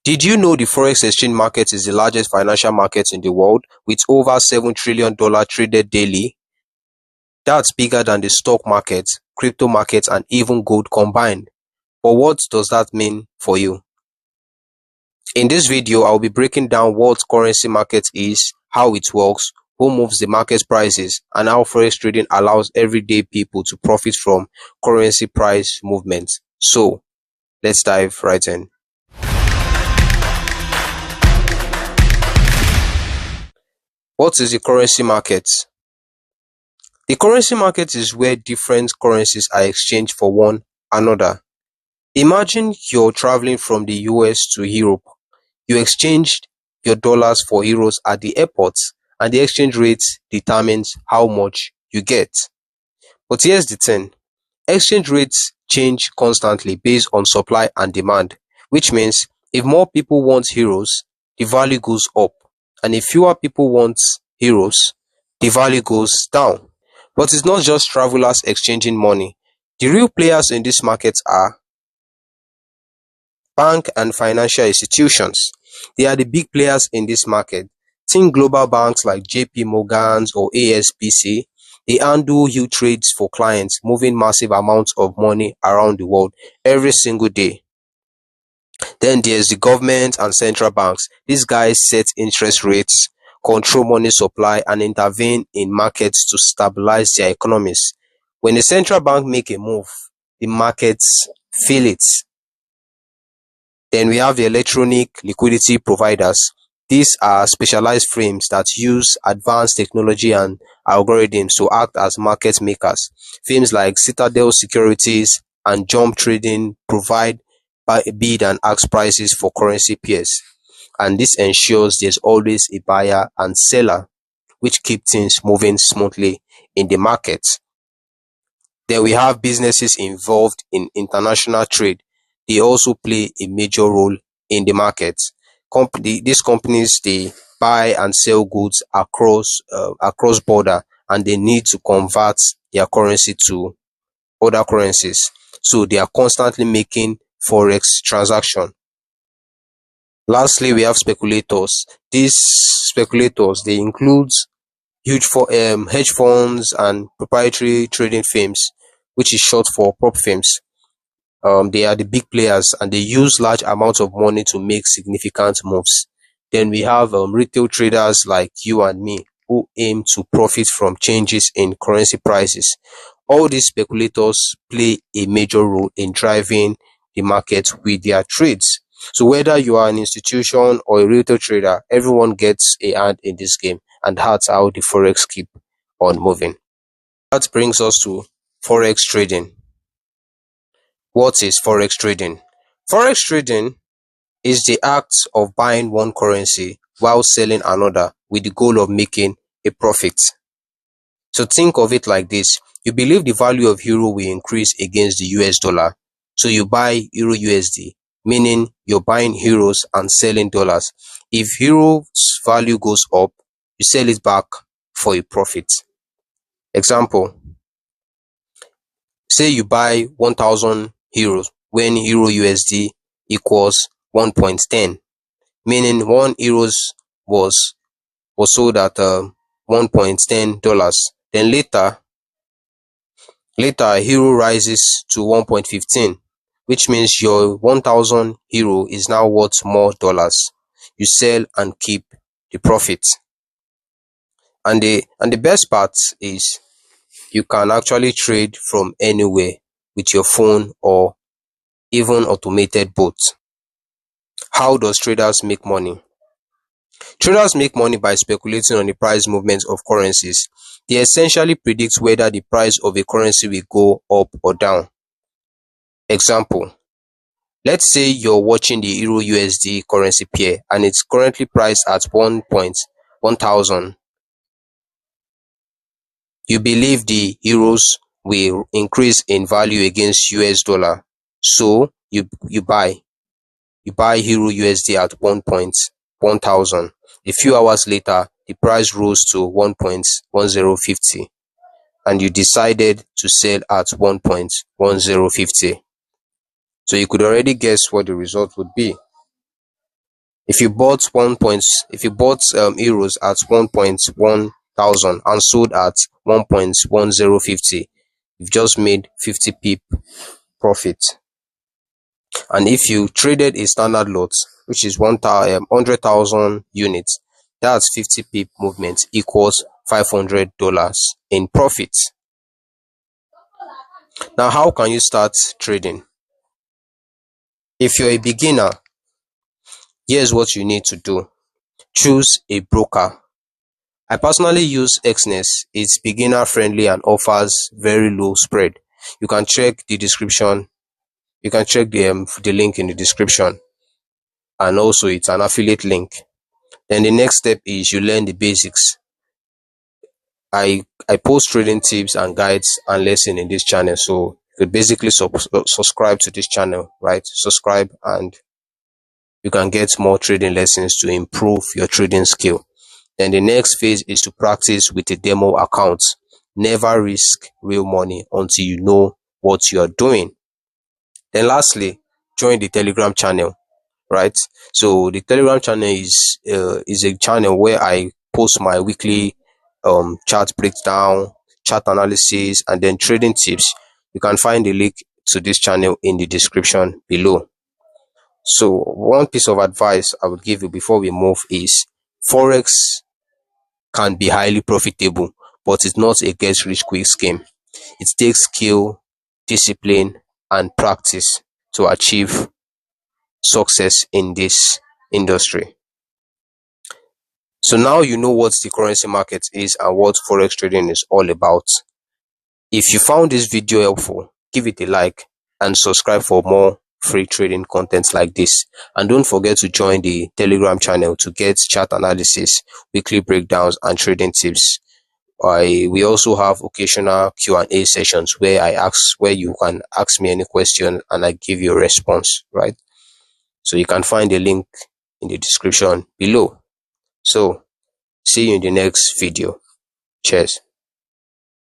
Did you know the Forex exchange market is the largest financial market in the world, with over $7 trillion traded daily? That's bigger than the stock market, crypto market, and even gold combined. But what does that mean for you? In this video, I'll be breaking down what currency market is, how it works, who moves the market prices, and how Forex trading allows everyday people to profit from currency price movements. So, let's dive right in. What is the currency market? The currency market is where different currencies are exchanged for one another. Imagine you're traveling from the US to Europe. You exchanged your dollars for euros at the airport, and the exchange rate determines how much you get. But here's the thing. Exchange rates change constantly based on supply and demand, which means if more people want euros, the value goes up, and if fewer people want euros, the value goes down. But it's not just travelers exchanging money. The real players in this market are bank and financial institutions. They are the big players in this market. Think global banks like JP Morgan's or ASBC. They handle huge trades for clients, moving massive amounts of money around the world every single day. Then there's the government and central banks. These guys set interest rates, control money supply, and intervene in markets to stabilize their economies. When the central bank make a move, the markets feel it. Then we have the electronic liquidity providers. These are specialized firms that use advanced technology and algorithms to act as market makers. Firms like Citadel Securities and Jump Trading provide bid and ask prices for currency pairs, and this ensures there's always a buyer and seller, which keep things moving smoothly in the market. Then we have businesses involved in international trade. They also play a major role in the market. These companies, they buy and sell goods across border, and they need to convert their currency to other currencies. So they are constantly making Forex transaction. Lastly, we have speculators. These speculators, they include hedge funds and proprietary trading firms, which is short for prop firms. They are the big players, and they use large amounts of money to make significant moves. Then we have retail traders like you and me, who aim to profit from changes in currency prices. All these speculators play a major role in driving the market with their trades. So whether you are an institution or a retail trader, everyone gets a hand in this game, and that's how the Forex keep on moving. That brings us to Forex trading. What is Forex trading? Forex trading is the act of buying one currency while selling another with the goal of making a profit. So think of it like this. You believe the value of euro will increase against the US dollar. So you buy euro USD, meaning you're buying euros and selling dollars. If euro's value goes up, you sell it back for a profit. Example, say you buy 1,000 euros when euro USD equals 1.10, meaning 1 euros was sold at $1.10. Then later euro rises to 1.15, which means your 1,000 euro is now worth more dollars. You sell and keep the profit. And the best part is you can actually trade from anywhere with your phone or even automated bots. How does traders make money? Traders make money by speculating on the price movements of currencies. They essentially predict whether the price of a currency will go up or down. Example, let's say you're watching the Euro USD currency pair and it's currently priced at 1,000. You believe the euros will increase in value against US dollar, so you buy euro USD at 1,000. A few hours later, the price rose to 1.1050, and you decided to sell at 1.1050. So you could already guess what the result would be. if you bought euros at 1.1 thousand and sold at 1.1050, you've just made 50 pip profit. And if you traded a standard lot, which is 100,000 units, that's 50 pip movement equals $500 in profit. Now, how can you start trading? If you're a beginner, here's what you need to do. Choose a broker. I personally use Xness. It's beginner friendly and offers very low spread. You can check the description. You can check the link in the description, and also it's an affiliate link. Then the next step is you learn the basics. I post trading tips and guides and lessons in this channel, so you could basically subscribe to this channel, right? Subscribe and you can get more trading lessons to improve your trading skill. Then the next phase is to practice with a demo account. Never risk real money until you know what you are doing. Then lastly, join the Telegram channel, right? So the Telegram channel is a channel where I post my weekly chart breakdown, chart analysis, and then trading tips. You can find the link to this channel in the description below. So one piece of advice I would give you before we move is Forex can be highly profitable, but it's not a get rich quick scheme. It takes skill, discipline, and practice to achieve success in this industry. So now you know what the currency market is and what Forex trading is all about. If you found this video helpful, give it a like and subscribe for more free trading content like this. And don't forget to join the Telegram channel to get chart analysis, weekly breakdowns, and trading tips. We also have occasional Q&A sessions where you can ask me any question and I give you a response, right? So you can find the link in the description below. So see you in the next video. Cheers.